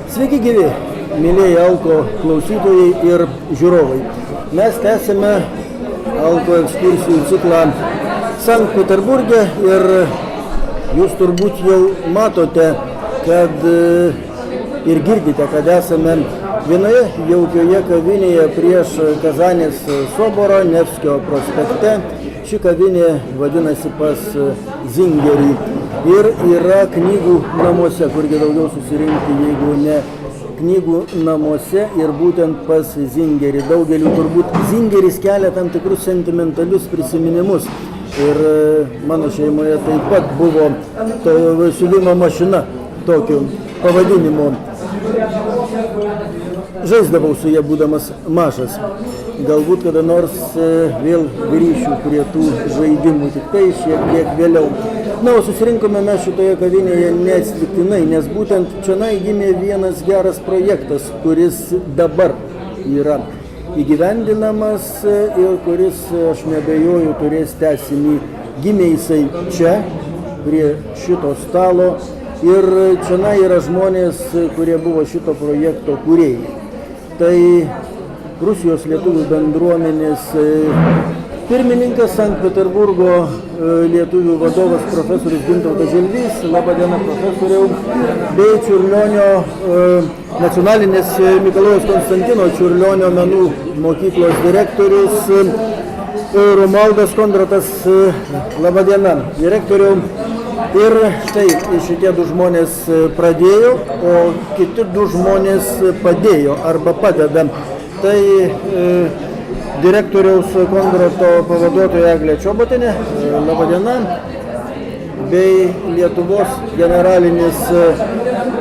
Sveiki gyvi, mėlyjeji Alko klausytojai ir žiūrovai. Mes tęsime Alko ekskursijų ciklą Sankt Peterburge ir jūs turbūt jau matote, kad ir girdite, kad esame vienoje jaukioje kavinėje prieš Kazanės soboro Nevskio prospekte. Ši kavinė vadinasi pas Zingerį ir yra knygų namuose, kurgi daugiau susirinkti, jeigu ne knygų namuose ir būtent pas Zingerį. Daugeliu turbūt Zingeris kelia tam tikrus sentimentalius prisiminimus ir mano šeimoje taip pat buvo siuvimo mašina tokiu pavadinimu. Žaisdavau su ją būdamas mažas. Galbūt kada nors vėl grįšiu prie tų žaidimų, tik tai šiek tiek vėliau. Na, o susirinkome mes šitoje kavinėje neatsitiktinai, nes būtent čionai gimė vienas geras projektas, kuris dabar yra įgyvendinamas ir kuris, aš neabejoju, turės tęsinį. Gimė jisai čia, prie šito stalo ir čionai yra žmonės, kurie buvo šito projekto kūrėjai. Tai Rusijos lietuvių bendruomenės pirmininkas, Sankt Peterburgo lietuvių vadovas profesorius Gintautas Želvys, laba diena profesoriau, bei Čiurlionio nacionalinės Mikalojaus Konstantino Čiurlionio menų mokyklos direktorius Romualdas Kondratas, laba diena direktoriau. Ir štai šitie du žmonės pradėjo, o kiti du žmonės padėjo arba padeda. Tai direktoriaus Kondrato pavaduotoja Eglė Čiobotienė, laba diena, bei Lietuvos generalinis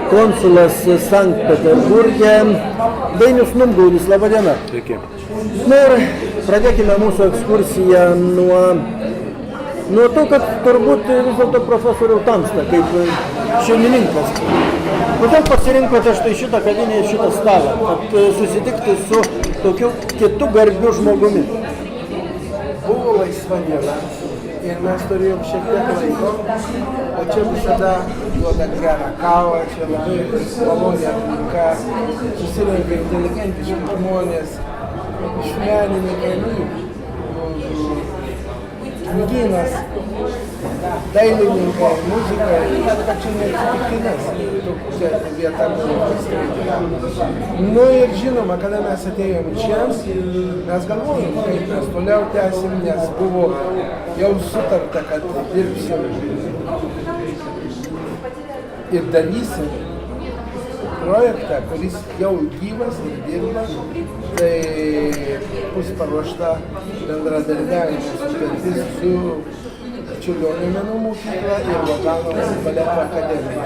konsulas Sankt Peterburge, Dainius Numgaudis, laba diena. Sveiki. Na ir pradėkime mūsų ekskursiją nuo to, kad turbūt vis dėlto profesoriau tamsta kaip šeimininkas. Kodėl pasirinkote štai šitą kavinę ir šitą stalą, kad susitikti su tokiu kitu garbiu žmogumi? Buvo laisva diena ir mes turėjom šiek tiek laiko, o čia visada duoda gerą kavą, čia labai maloni aplinka, susirenka inteligentiški žmonės, menininkai, knygynas, dailininkai, muzikai, kad čia neatsitiktinės tokia vieta buvo paskirta. Nu ir žinoma, kada mes atėjom čia, mes galvojom, kaip mes toliau tęsim, nes buvo jau sutarta, kad dirbsim ir darysim projektą, kuris jau gyvas ir dirba, tai bus paruošta bendradarbiavimo sutartis su Čiurlionio menų mokykla ir Lozano baleto akademija.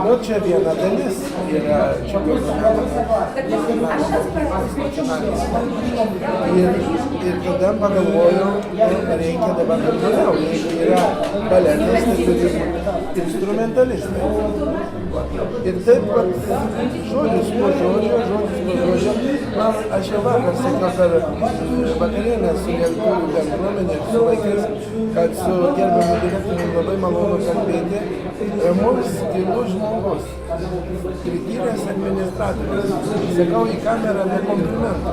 Nu, čia viena dalis yra Čiurlionio menų mokyklos. Ir tada pagalvojau, reikia dabar toliau, jeigu yra baletas, tai turi būti instrumentalistai. Ir taip pat žodis po žodžio, aš jau vakar sakiau per vakarienę su lietuvių bendruomenė ir su vaikais, kad su gerbiamu direktoriumi labai malonu kalbėti. Ramus, tylus žmogus, prityręs administratorius. Sakau į kamerą be komplimentų.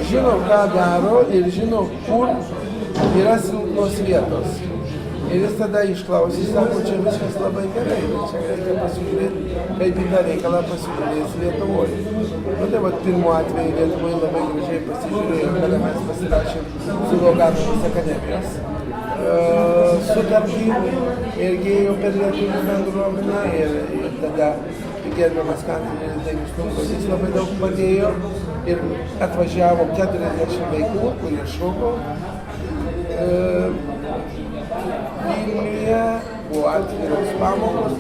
Žinau, ką daro ir žinau, kur yra silpnos vietos. Ir jis tada išklausys, sako, čia viskas labai gerai, bet čia reikia pasižiūrėti, kaip į tą reikalą pasižiūrės Lietuvoje. Nu tai vat pirmu atveju Lietuvoje labai gražiai pasižiūrėjom, kada mes pasirašėm su Lozano akademijos sutartį ir gėjau per lietuvių bendruomenę ir tada gerbiamas kancleris Dainius Numgaudis labai daug padėjo ir atvažiavo 40 vaikų, kurie šoko. Vilniuje buvo atviros pamokos,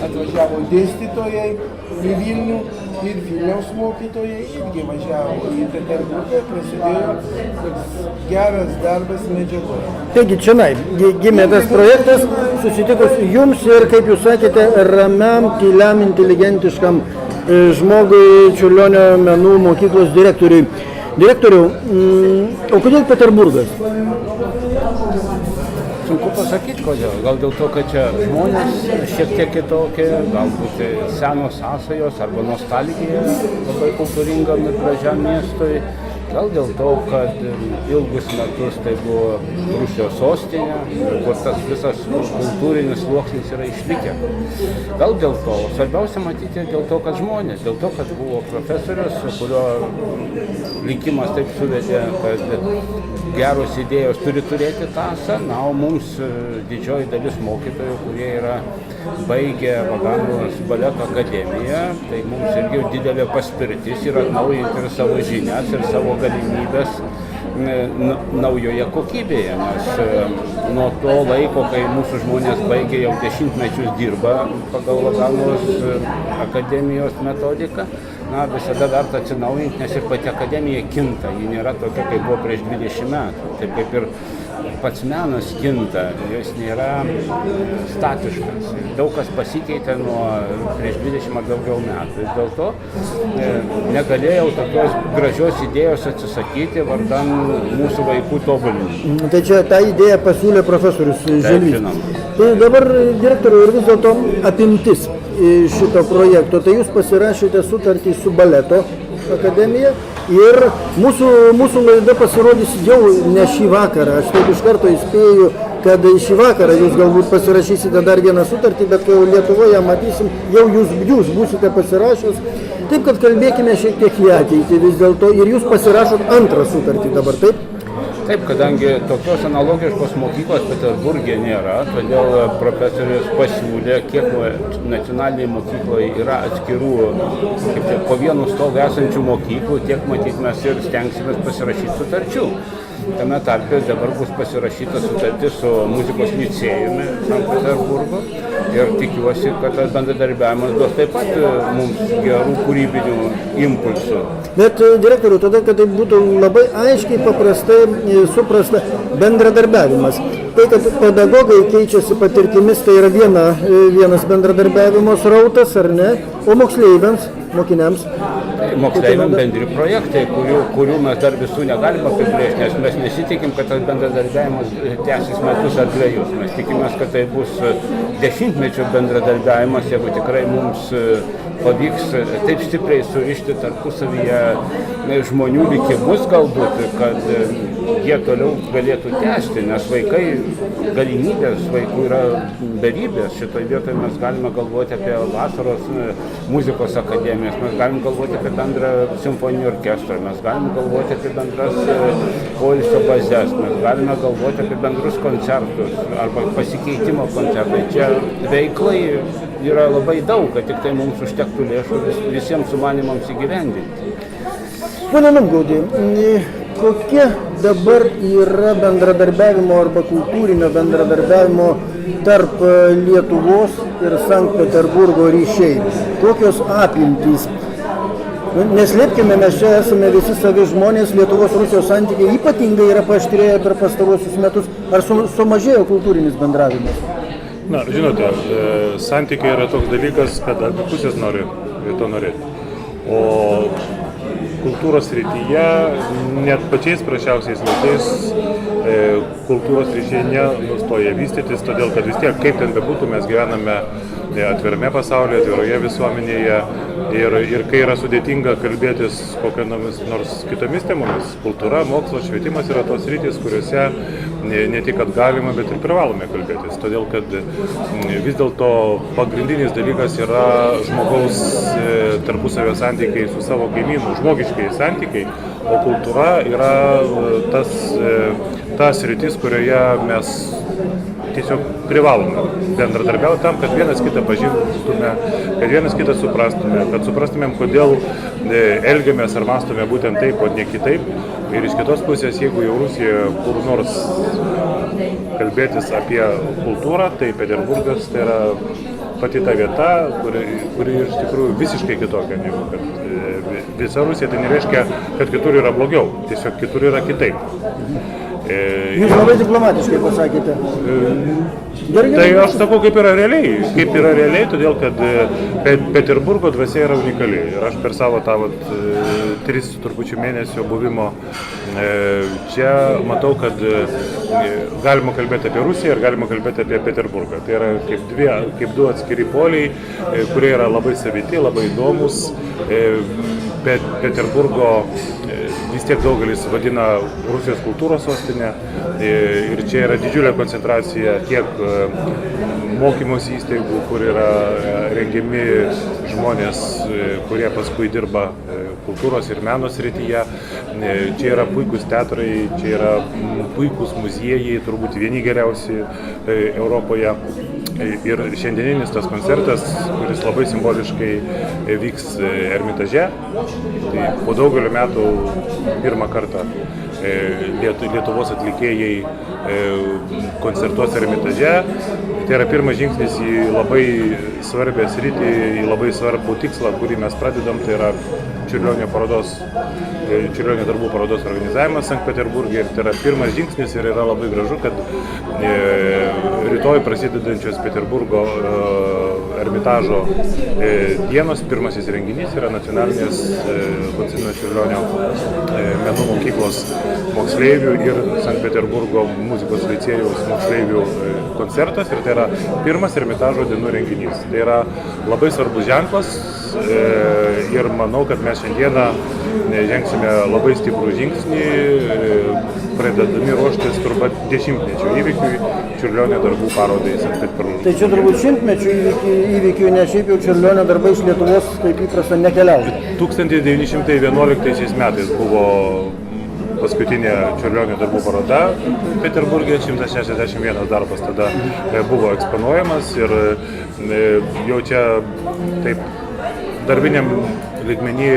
atvažiavo dėstytojai į Vilnių ir Vilniaus mokytojai irgi važiavo į Peterburgą, prasidėjo toks geras darbas medžiagoje. Taigi čionai gimė tas projektas, susitikus jums ir, kaip jūs sakėte, ramiam, tyliam, inteligentiškam žmogui Čiurlionio menų mokyklos direktoriui. Direktoriau, o kodėl Peterburgas? Sunku pasakyti, kodėl. Gal dėl to, kad čia žmonės šiek tiek kitokie, galbūt senos sąsajos arba nostalgija labai kultūringam ir gražiam miestui. Gal dėl to, kad ilgus metus tai buvo Rusijos sostinė, kur tas visas kultūrinis sluoksnis yra išlikę. Gal dėl to, svarbiausia matyti dėl to, kad žmonės, dėl to, kad buvo profesorius, kurio likimas taip suvedė, kad geros idėjos turi turėti tąsą, na, o mums didžioji dalis mokytojų, kurie yra baigę Vaganos baleto akademiją, tai mums irgi didelė paspirtis yra atnaujinti ir savo žinias ir savo galimybės naujoje kokybėje, nes nuo to laiko, kai mūsų žmonės baigė jau dešimtmečius dirba pagal Vaganos akademijos metodiką, na, visada verta atsinaujinti, nes ir pati akademija kinta, ji nėra tokia, kaip buvo prieš 20 metų, taip kaip ir pats menas kinta, jis nėra statiškas. Daug kas pasikeitė nuo prieš 20 ar daugiau metų. Ir dėl to negalėjau tokios gražios idėjos atsisakyti vardan mūsų vaikų tobulinimo. Tai čia tą idėją pasiūlė profesorius Želvys. Tai dabar, direktoriau, ir vis dėlto apimtis šito projekto. Tai jūs pasirašėte sutartį su baleto akademija ir mūsų laida pasirodys jau ne šį vakarą. Aš taip iš karto įspėju, kad šį vakarą jūs galbūt pasirašysite dar vieną sutartį, bet kai jau Lietuvoje matysim, jau jūs būsite pasirašęs. Taip, kad kalbėkime šiek tiek į ateitį vis dėlto ir jūs pasirašot antrą sutartį dabar, taip? Taip, kadangi tokios analogiškos mokyklos Peterburge nėra, todėl profesorius pasiūlė, kiek nacionaliniai mokykloje yra atskirų, kaip čia, po vienu stogu esančių mokyklų, tiek matyt mes ir stengsimės pasirašyti sutarčių. Tame tarpe dabar bus pasirašyta sutartis su muzikos licėjumi Sankt Peterburgo ir tikiuosi, kad tas bendradarbiavimas duos taip pat mums gerų kūrybinių impulsų. Bet, direktoriau, tada, kad tai būtų labai aiškiai, paprastai suprasta bendradarbiavimas. Tai, kad pedagogai keičiasi patirtimis, tai yra vienas bendradarbiavimo srautas, ar ne? O moksleiviams, mokiniams? Moksleiviams bendri projektai, kurių mes dar visų negalime apibrėžti, nes mes nesitikim, kad tas bendradarbiavimas tęsis metus ar dvejus. Mes tikimės, kad tai bus dešimtmečio bendradarbiavimas, jeigu tikrai mums pavyks taip stipriai surišti tarpusavyje žmonių likimus galbūt, kad jie toliau galėtų tęsti, nes galimybės vaikų yra beribės. Šitoje vietoje mes galime galvoti apie vasaros muzikos akademijas, mes galime galvoti apie bendrą simfoninį orkestrą, mes galime galvoti apie bendras poilsio bazes, mes galime galvoti apie bendrus koncertus arba pasikeitimo koncertai. Čia veiklai yra labai daug, kad tik tai mums užtektų lėšų visiems sumanimams įgyvendinti. Pone Numgaudi, kokie dabar yra bendradarbiavimo arba kultūrinio bendradarbiavimo tarp Lietuvos ir Sankt Peterburgo ryšiai? Kokios apimtys? Neslėpkime, mes čia esame visi savi žmonės, Lietuvos-Rusijos santykiai ypatingai yra paaštrėję per pastaruosius metus. Ar sumažėjo kultūrinis bendravimas? Na, žinote, santykiai yra toks dalykas, kad abi pusės nori to norėti. O kultūros srityje, net pačiais prašiausiais laikais, kultūros ryšiai nenustoja vystytis, todėl kad vis tiek, kaip ten bebūtų, mes gyvename atvirame pasaulyje, atviroje visuomenėje ir kai yra sudėtinga kalbėtis kokiamis nors kitomis temomis, kultūra, mokslas, švietimas yra tos sritys, kuriuose ne tik, kad galima, bet ir privalome kalbėtis. Todėl, kad vis dėlto pagrindinis dalykas yra žmogaus tarpusavio santykiai su savo kaimynu, žmogiškai santykiai, o kultūra yra tas sritis, kurioje mes tiesiog privalome bendradarbiauti tam, kad vienas kitą pažintume, kad vienas kitą suprastume, kad suprastumėm, kodėl elgiamės ar mąstume būtent taip, o ne kitaip. Ir iš kitos pusės, jeigu jau Rusijoje kur nors kalbėtis apie kultūrą, tai Peterburgas tai yra pati ta vieta, kuri iš tikrųjų visiškai kitokia negu kad visa Rusija. Tai nereiškia, kad kitur yra blogiau, tiesiog kitur yra kitaip. Jūs labai diplomatiškai pasakėte. Tai aš sakau, kaip yra realiai, todėl kad Peterburgo dvasia yra unikali. Ir aš per savo tą 3 trupučių mėnesio buvimo čia matau, kad galima kalbėti apie Rusiją ir galima kalbėti apie Peterburgą. Tai yra kaip 2 atskiri poliai, kurie yra labai saviti, labai įdomus. Peterburgo vis tiek daugelis vadina Rusijos kultūros sostinė ir čia yra didžiulė koncentracija tiek mokymosi įstaigų, kur yra rengiami žmonės, kurie paskui dirba kultūros ir meno srityje. Čia yra puikūs teatrai, čia yra puikūs muziejai, turbūt vieni geriausi Europoje. Ir šiandieninis tas koncertas, kuris labai simboliškai vyks Ermitaže, tai po daugelio metų pirmą kartą Lietuvos atlikėjai koncertuos Ermitaže. Tai yra pirmas žingsnis į labai svarbią sritį, į labai svarbų tikslą, kurį mes pradedam, tai yra Čiurlionio darbų parodos organizavimas Sankt Peterburge. Tai yra pirmas žingsnis ir yra labai gražu, kad rytoj prasidedančios Peterburgo Ermitažo dienos pirmasis renginys yra nacionalinės Konstantino Čiurlionio menų mokyklos moksleivių ir Sankt Peterburgo muzikos licėjaus moksleivių koncertas. Ir tai yra pirmas Ermitažo dienų renginys. Tai yra labai svarbus ženklas ir manau, kad mes šiandieną žengsime labai stiprų žingsnį, pradedami ruoštis turbūt 10-mečio įvykiui Čiurlionio darbų parodai Sankt Peterburge. Tai čia turbūt 100-mečio įvykiui, nes šiaip jau Čiurlionio darbai iš Lietuvos kaip įprasta nekeliauja. 1911 metais buvo paskutinė Čiurlionio darbų paroda Peterburge, 161 darbas tada buvo eksponuojamas ir jau čia taip darbiniam lygmenį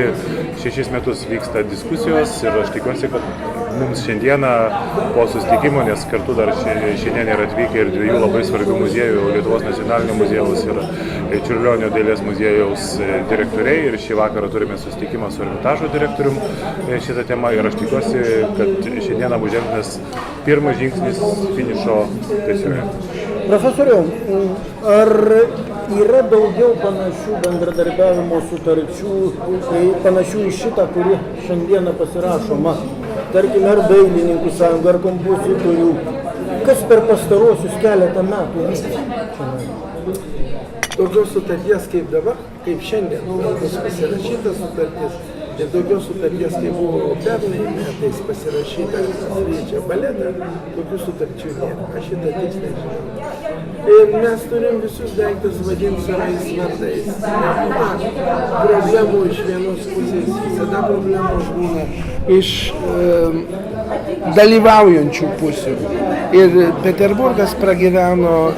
6 metus vyksta diskusijos ir aš tikiuosi, kad mums šiandieną po susitikimo, nes kartu dar šiandien yra atvykę ir 2 labai svarbių muziejų, Lietuvos nacionalinio muziejaus ir Čiurlionio dailės muziejaus direktoriai ir šį vakarą turime susitikimą su Ermitažo direktorium šitą temą ir aš tikiuosi, kad šiandieną bus žengtas pirmas žingsnis finišo tiesioje. Profesoriau, ar yra daugiau panašių bendradarbiavimo sutarčių, panašių į šitą, kuri šiandieną pasirašoma, tarkime, ar dailininkų sąjunga, ar kompozitorių, kas per pastarosius keletą metų vyksta? Daugiau sutarties kaip dabar, kaip šiandien, bus pasirašyta sutartis. Ir daugiau sutarties, kaip buvo pernai metais pasirašyta, kas liečia baletą, tokių sutarčių nėra. Aš šitą tiksliai žinau. Ir mes turim visus daiktus vadinti savais vardais. Problemų iš vienos pusės, visada problemos būna iš dalyvaujančių pusių. Ir Peterburgas pragyveno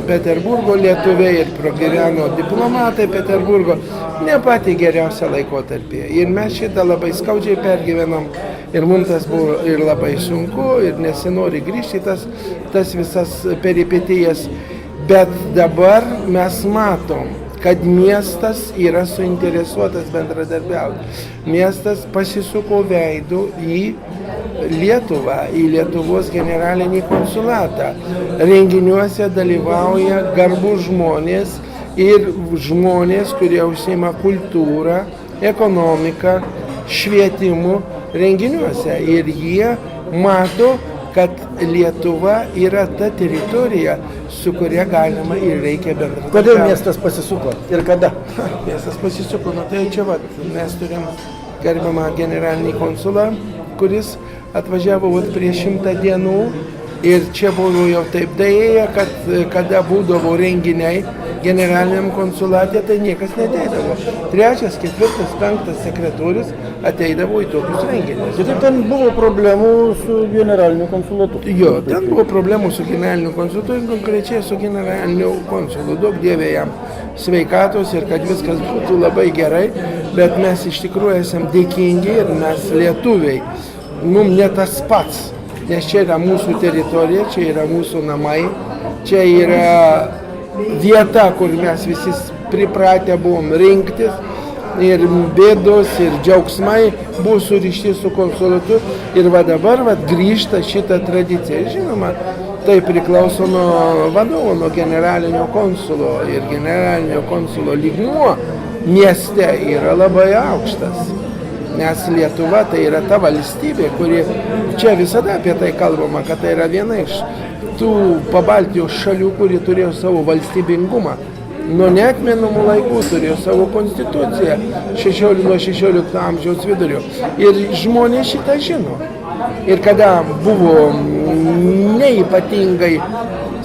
Peterburgo lietuviai ir pragyveno diplomatai Peterburgo ne patį geriausią laikotarpį. Ir mes šitą labai skaudžiai pergyvenom ir mums tas buvo ir labai sunku ir nesinori grįžti tas visas peripetijas. Bet dabar mes matom, kad miestas yra suinteresuotas bendradarbiauti. Miestas pasisuko veidų į Lietuvą, į Lietuvos generalinį konsulatą. Renginiuose dalyvauja garbūs žmonės ir žmonės, kurie užsiima kultūrą, ekonomiką, švietimu renginiuose. Ir jie mato, kad Lietuva yra ta teritorija, su kuria galima ir reikia bendradarbiauti. Kodėl miestas pasisuko ir kada? Miestas pasisuko, tai čia mes turim gerbiamą generalinį konsulą, kuris atvažiavo prieš 100 dienų ir čia buvo jau taip daėję, kad kada būdavo renginiai generaliniam konsulate, tai niekas neteidavo. 3., 4., 5. sekretorius ateidavo į tokius renginius. Ir ten buvo problemų su generaliniu konsulatu. Jo, ten buvo problemų su generaliniu konsulatu ir konkrečiai su generaliniu konsulu. Daug dievė jam sveikatos ir kad viskas būtų labai gerai, bet mes iš tikrųjų esam dėkingi ir mes lietuviai. Mums ne tas pats, nes čia yra mūsų teritorija, čia yra mūsų namai, čia yra vieta, kur mes visi pripratę buvom rinktis. ir bėdos, ir džiaugsmai buvo surišti su konsulatu ir va dabar va grįžta šitą tradiciją. Žinoma, tai priklauso nuo vadovo, nuo generalinio konsulo ir generalinio konsulo lygmuo mieste yra labai aukštas. Nes Lietuva tai yra ta valstybė, kuri, čia visada apie tai kalbama, kad tai yra viena iš tų Pabaltijos šalių, kuri turėjo savo valstybingumą. Nuo neatmenamų laikų turėjo savo konstituciją nuo 16 amžiaus vidurio. Ir žmonės šitą žino. Ir kada buvo neypatingai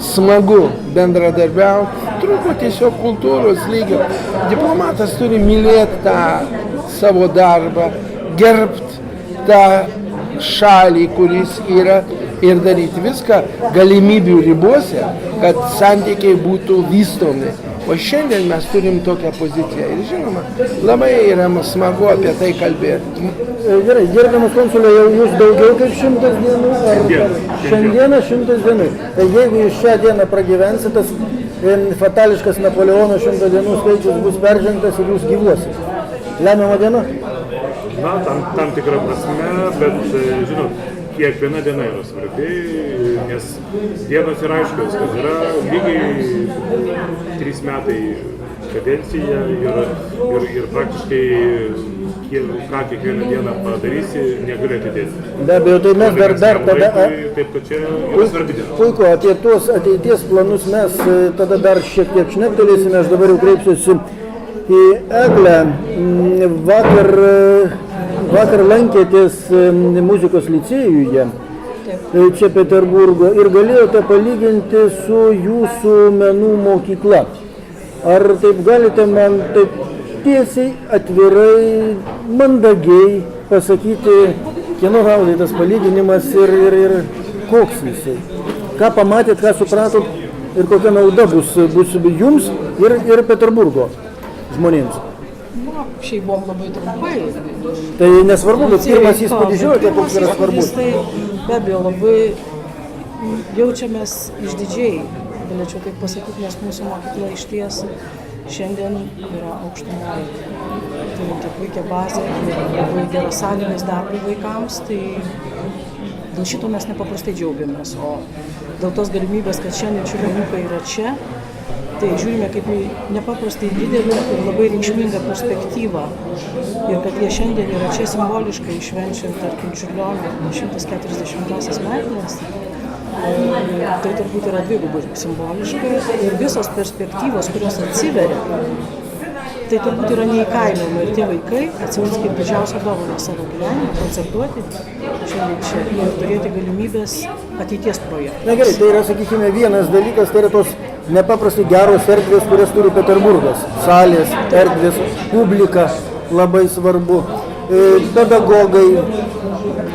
smagu bendradarbiauti, trūko tiesiog kultūros lygio. Diplomatas turi mylėti tą savo darbą, gerbti tą šalį, kuris yra ir daryti viską galimybių ribose, kad santykiai būtų vystomi. O šiandien mes turim tokią poziciją ir žinoma, labai yra smagu apie tai kalbėti. Gerai, gerbiamas konsulė, jau jūs daugiau kaip 100 dienų, ar šiandieną 100 dienų. Tai jeigu jūs šią dieną pragyvensit, tas fatališkas Napoleono 100 dienų skaičius bus peržengtas ir jūs gyvuosit. Lemiama diena? Na, tam tikrą prasme, bet žinot, kiekviena diena yra svarbi, nes dienos yra aiškios, kad yra lygiai 3 metai kadencija ir praktiškai ką kiekvieną dieną padarysi, negali atidėti. Be abejo, tai mes dar tada... Taip, kad čia yra svarbi diena. Puiku, apie tuos ateities planus mes tada dar šiek tiek šnektelėsime, aš dabar jau kreipsiuosi į Eglę. Vakar lankėtės muzikos licėjuje čia Peterburgo ir galėjote palyginti su jūsų menų mokykla. Ar taip galite man taip tiesiai, atvirai, mandagiai pasakyti, kieno gaudai tas palyginimas ir koks jisai? Ką pamatėt, ką supratot ir kokia nauda bus jums ir Peterburgo žmonėms? Na, šiaip buvom labai trumpai. Tai nesvarbu, bet pirmas įspūdis žinote, koks yra svarbus. Tai be abejo labai jaučiamės išdidžiai, galėčiau taip pasakyti, nes mūsų mokykla išties šiandien yra aukštumoje. Turime puikią bazę ir labai geras sąlygas darbui vaikams, tai dėl šito mes nepaprastai džiaugiamės. O dėl tos galimybės, kad šiandien čiurlioniukai yra čia, tai žiūrime kaip į nepaprastai didelį ir labai reikšmingą perspektyvą. Ir kad jie šiandien yra čia simboliškai švenčiant, tarkim, Čiurlionio 140-asias metines, tai turbūt yra dvigubai simboliškai. Ir visos perspektyvos, kurios atsiveria, tai turbūt yra neįkainojama. Ir tie vaikai atsivers kaip didžiausią dovaną savo gyvenimą, koncertuoti šiandien čia ir turėti galimybės ateities projektų. Na gerai, tai yra, sakykime, vienas dalykas, tai yra tos nepaprastai geros erdvės, kurias turi Peterburgas. Salės, erdvės, publika, labai svarbu, pedagogai.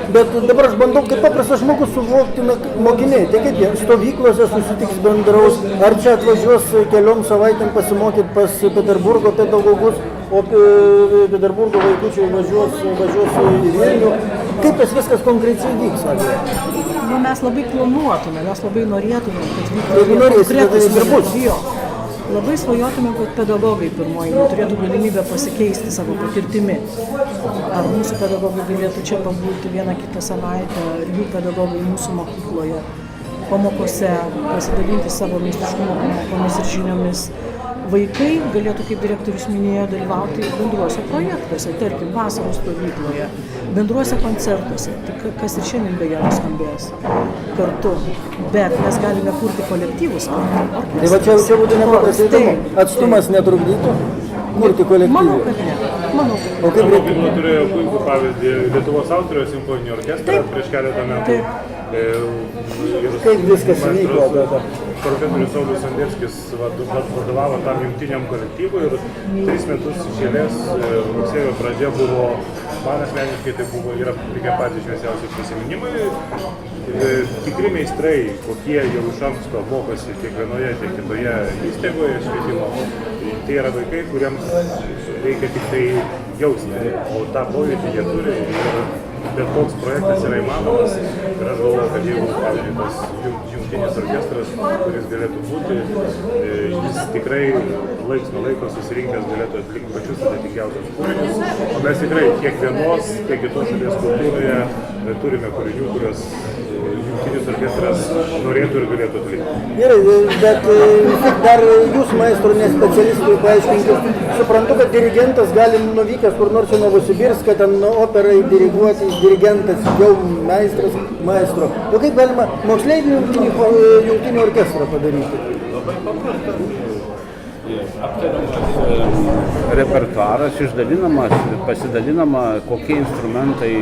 Bet dabar aš bandau kaip paprastas žmogus suvokti mokiniai. Tai kaip jie stovyklose susitiks, bendraus, ar čia atvažiuos keliom savaitėm pasimokyti pas Peterburgo pedagogus, o Peterburgo vaikučiai važiuos į Vilnių. Kaip tas viskas konkrečiai vyks? Nu, mes labai planuotume, mes labai norėtume, kad Jeigu norėsite, tai ir bus. Labai svajotume, kad pedagogai pirmoji turėtų galimybę pasikeisti savo patirtimi. Ar mūsų pedagogai galėtų čia pabūti vieną kitą savaitę, ar jų pedagogai mūsų mokykloje, pamokose, pasidalinti savo meistriškumo pamokomis ir žiniomis. Vaikai galėtų, kaip direktorius minėjo, dalyvauti bendruose projektuose, tarkim, vasaros stovykloje, bendruose koncertuose, kas ir šiandien beje nuskambės kartu. Bet mes galime kurti kolektyvus kartu. Tai va čia būtų nepaprastai įdomu. Atstumas netrukdytų kurti kolektyvų? Manau, kad ne. Manau, kad O kaip reikia? Mokykla turėjo puikų pavyzdį Lietuvos Austrijos simfoninį orkestrą prieš keletą metų. Kaip viskas vyko tada? Profesorius Saulius Sandėckis vadovavo tam jungtiniam kolektyvui ir 3 metus iš eilės rugsėjo pradžia buvo, man asmeniškai tai buvo, yra tokie patys šviesiausi prisiminimai. Tikri meistrai, kokie jau iš anksto mokosi kiekvienoje tiek kitoje įstaigoje švietimo, tai yra vaikai, kuriems reikia tik tai jausti, o tą pojūtį jie turi ir bet koks projektas yra įmanomas ir aš galvoju, kad jeigu, pavyzdžiui, tas jungtinis orkestras, kuris galėtų būti, jis tikrai laiks nuo laiko susirinkęs galėtų atlikti pačius sudėtingiausius kūrinius. O mes tikrai kiekvienos, tiek kitos šalies kultūroje turime kūrinių, kuriuos jungtinis orkestras norėtų ir galėtų atlikti. Gerai, bet vis tiek dar jūs, maestro, nespecialistui, paaiškinkit. Suprantu, kad dirigentas gali nuvykęs kur nors į Novosibirską, ten operai diriguoti, dirigentas jau meistras, maestro. O kaip galima moksleivinį jungtinį orkestrą padaryti? Labai paprasta. Aptariamas repertuaras, išdalinamas, pasidalinama, kokie instrumentai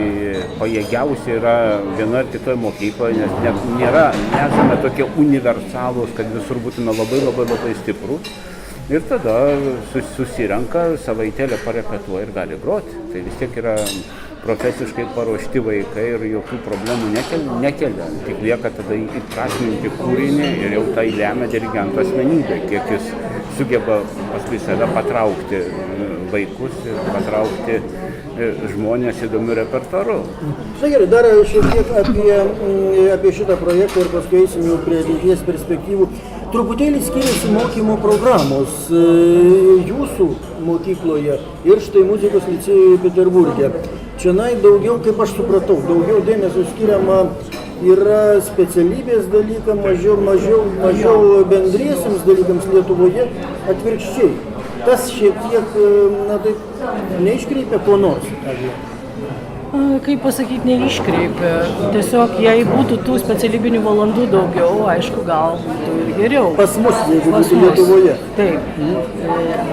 pajėgiausi yra vienoje ar kitoje mokykloje, nes nesame tokie universalūs, kad visur būtume labai stiprus. Ir tada susirenka, savaitėlę parepetuoja ir gali groti. Tai vis tiek yra profesiškai paruošti vaikai ir jokių problemų nekelia. Tik lieka tada įprasminti kūrinį ir jau tai lemia dirigento asmenybė, kiek jis sugeba paskui save patraukti vaikus ir patraukti žmonės įdomių repertuarų. Na gerai, dar šiek tiek apie šitą projektą ir paskui eisim jau prie ateities perspektyvų. Truputėlį skiriasi mokymo programos jūsų mokykloje ir štai muzikos licėjuje Peterburge. Čionai daugiau, kaip aš supratau, daugiau dėmesio skiriama yra specialybės dalykam, mažiau bendriesiams dalykams. Lietuvoje atvirkščiai. Tas šiek tiek, na taip, neiškreipia ko nors. Kaip pasakyti, neiškreipia. Tiesiog, jei būtų tų specialybinių valandų daugiau, aišku, gal būtų ir geriau. Pas mus, jeigu būtų Lietuvoje. Taip.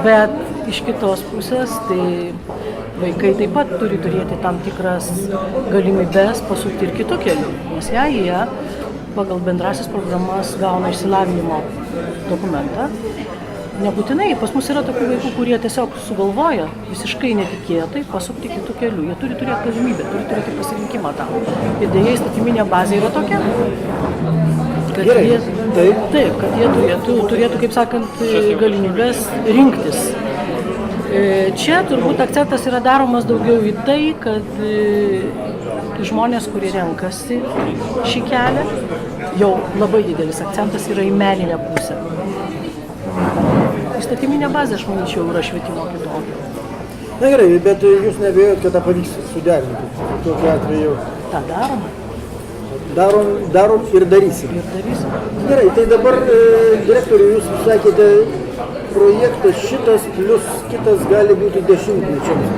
Bet iš kitos pusės, tai vaikai taip pat turi turėti tam tikras galimybės pasukti ir kitų kelių. Nes jie pagal bendrasis programas gauna išsilavinimo dokumentą. Nebūtinai, pas mus yra tokių vaikų, kurie tiesiog sugalvoja visiškai netikėtai pasukti kitų kelių. Jie turi turėti galimybę, turi turėti pasirinkimą tam. Ir dėja įstatyminė bazė yra tokia, kad jie turėtų, kaip sakant, galimybės rinktis. Čia turbūt akcentas yra daromas daugiau į tai, kad žmonės, kurie renkasi šį kelią, jau labai didelis akcentas yra į meninę pusę. Įstatyminė bazė, aš manyčiau, yra švietimo kitokia. Na gerai, bet jūs nebijot, kad tą pavyks suderinti. Tokiu atveju. Ta darom. Darom ir darysim. Gerai, tai dabar, direktoriui, jūs sakėte, projektas šitas plus kitas gali būti 10-mečiams.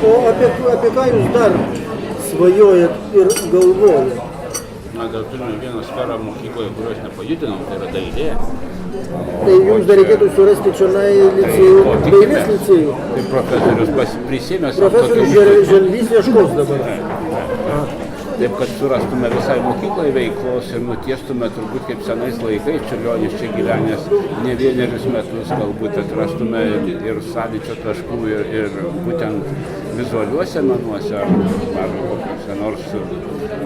O apie ką jūs dar svajojat ir galvojat? Na, dar turime vieną sferą mokykloje, kurios nepajudinam, tai yra dailė. Tai jums dar reikėtų surasti čionai licėjų, dailės licėjų. Tai profesorius prisėmė savo Profesorius Želvys ieškos dabar. Taip, kad surastume visai mokyklai veiklos ir nutiestume turbūt kaip senais laikais, Čiurlionis čia gyvenęs ne vienerius metus, galbūt atrastume ir sąlyčio taškų ir būtent vizualiuose menuose ar kokiuose nors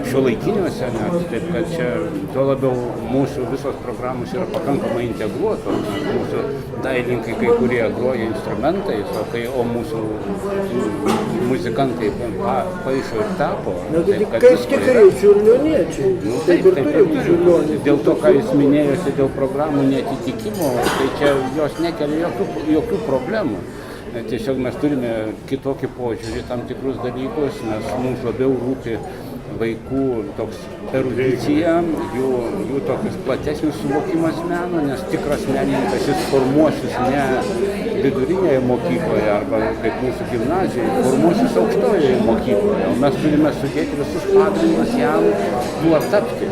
šiuolaikiniuose net. Taip, kad čia tuo labiau mūsų visos programos yra pakankamai integruotos. Mūsų dailininkai kai kurie groja instrumentais, o mūsų muzikantai paišo ir tapo. Kaip tikrai čiurlioniečiai. Taip ir turi būti čiurlionis. Dėl to, ką jūs minėjote, dėl programų neatitikimo, tai čia jos nekelia jokių problemų. Tiesiog mes turime kitokį požiūrį tam tikrus dalykus, nes mums labiau rūpi vaikų toks erudicija, jų toks platesnis suvokimas meno, nes tikras menininkas jis formuosis ne vidurinėje mokykloje arba kaip mūsų gimnazijoje, formuosis aukštojoje mokykloje, o mes turime sudėti visus pagrindus jam tuo tapti.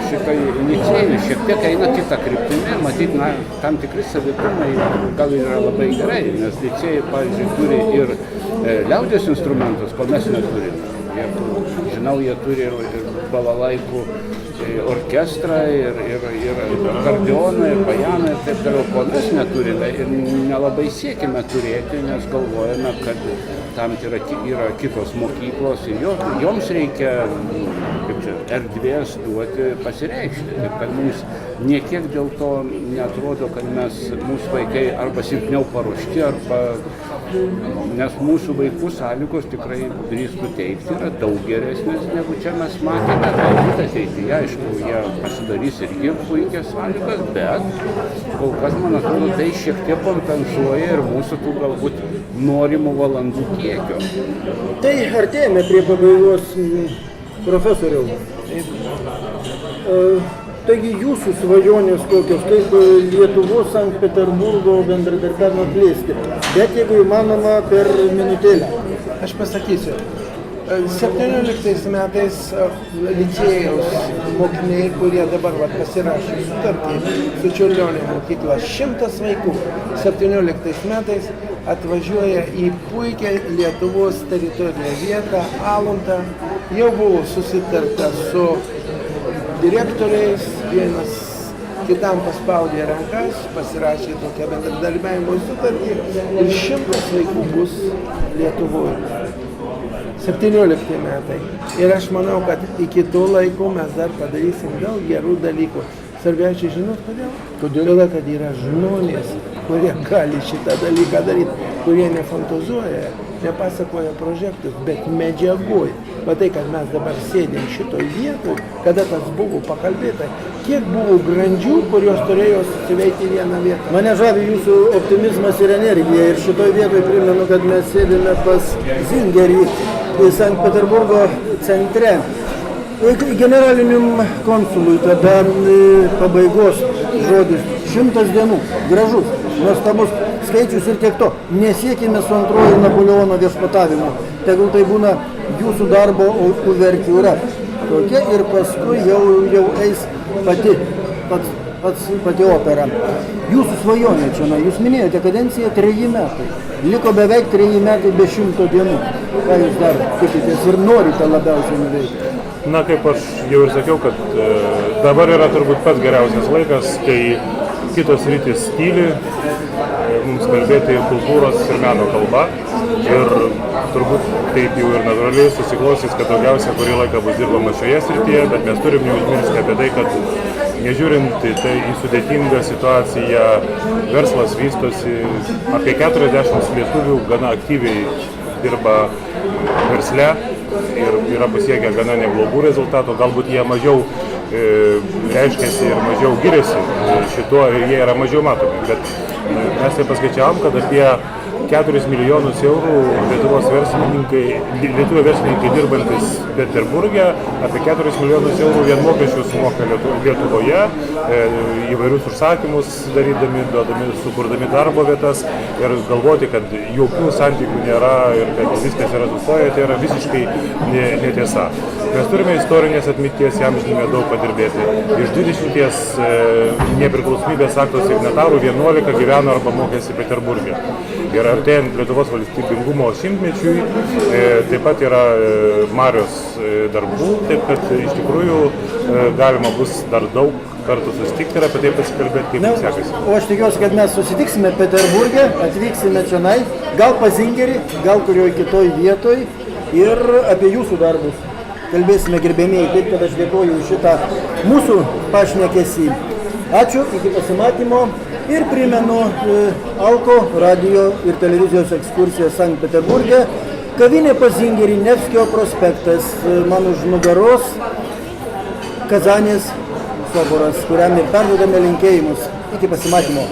Šitai licėjai šiek tiek eina kitą kryptimį, matyt, tam tikri savitumai gal yra labai gerai, nes licėjai, pavyzdžiui, turi ir liaudies instrumentus, ko mes neturime. Žinau, jie turi ir balalaikų orkestrą, ir akordeoną, ir bajaną, ir taip toliau, ko mes neturime ir nelabai siekime turėti, nes galvojame, kad tam yra kitos mokyklos ir joms reikia erdvės duoti pasireikšti. Taip, kad mums niekiek dėl to neatrodo, kad mūsų vaikai arba silpniau paruošti, arba Nes mūsų vaikų sąlygos tikrai drįstu teigti yra daug geresnės negu čia mes matėme. Galbūt ateityje, aišku, jie pasidarys irgi puikias sąlygas, bet kol kas, man atrodo, tai šiek tiek kompensuoja ir mūsų tų galbūt norimų valandų kiekio. Tai artėjame prie pabaigos, profesoriau. Taigi jūsų svajonės kokios, kaip Lietuvos Sankt Peterburgo bendradarbiavimą plėsti, bet jeigu įmanoma per minutėlę. Aš pasakysiu, 17 metais licėjaus mokiniai, kurie dabar pasirašė sutartį su Čiurlionio mokykla, 100 vaikų 17 metais atvažiuoja į puikią Lietuvos teritoriją vietą, Aluntą. Jau buvo susitarta su direktoriais, vienas kitam paspaudė rankas, pasirašė tokią bendradarbiavimo sutartį ir 100 vaikų bus Lietuvoje. 17 metai. Ir aš manau, kad iki to laiko mes dar padarysim daug gerų dalykų. Svarbiausia, žinot kodėl? Todėl, kad yra žmonės, kurie gali šitą dalyką daryti, kurie nefantazuoja, nepasakoja projektus, bet medžiagoja. Va tai, kad mes dabar sėdėm šitoj vietoj, kada tas buvo pakalbėta, kiek buvo grandžių, kurios turėjo susiveikti vieną vietą. Mane žavi jūsų optimizmas ir energija ir šitoj vietoj primenu, kad mes sėdime pas Zingerį Sankt Peterburgo centre. Generaliniam konsului tada pabaigos žodis 100 dienų, gražus, nuostabus skaičius ir tiek to. Nesiekime su antroju Napoleono viešpatavimu, tegul tai būna jūsų darbo uvertiūra. Tokia ir paskui jau eis pati opera. Jūsų svajonė čia, jūs minėjote kadenciją 3 metai. Liko beveik 3 metai be 100 dienų. Ką jūs dar tikitės ir norite labiausiai nuveikti? Na, kaip aš jau ir sakiau, kad dabar yra turbūt pats geriausias laikas, kai kitos rytis tyli, mums kalbėti kultūros ir meno kalba. Ir turbūt taip jau ir natūraliai susiklostys, kad daugiausia kurį laiką bus dirbama šioje srityje, bet mes turim neužmiršti apie tai, kad nežiūrint į sudėtingą situaciją, verslas vystosi, apie 40 lietuvių gana aktyviai dirba versle ir yra pasiekę gana neblogų rezultatų, galbūt jie mažiau reiškiasi ir mažiau giriasi šituo ir jie yra mažiau matomi, bet mes tai paskaičiavom, kad apie 4 milijonus eurų lietuvių verslininkai dirbantis Peterburge, apie 4 milijonus eurų vien mokesčius moka Lietuvoje, įvairius užsakymus darydami, sukurdami darbo vietas ir galvoti, kad jokių santykių nėra ir kad viskas yra sustoję, tai yra visiškai netiesa. Mes turime istorinės atminties, jam žinome daug padirbėti. Iš 20 nepriklausomybės akto signatarų 11 gyveno arba mokėsi Peterburge. Ir artėjant Lietuvos valstybingumo 100-mečiui, taip pat yra Marios darbų, taip kad iš tikrųjų galima bus dar daug kartų susitikti ir apie tai pasikalbėti, kaip mums sekasi. O aš tikiuosi, kad mes susitiksime Peterburge, atvyksime čionai, gal pas Zingerį, gal kurioje kitoj vietoj ir apie jūsų darbus kalbėsime, gerbėmėjai, taip kad aš dėkoju už šitą mūsų pašnekesį. Ačiū, iki pasimatymo ir primenu Alko radio ir televizijos ekskursiją Sankt Peterburge, kavinė pas Zingerį, Nevskio prospektas, man už nugaros Kazanės soboras, kuriam ir perduodame linkėjimus. Iki pasimatymo.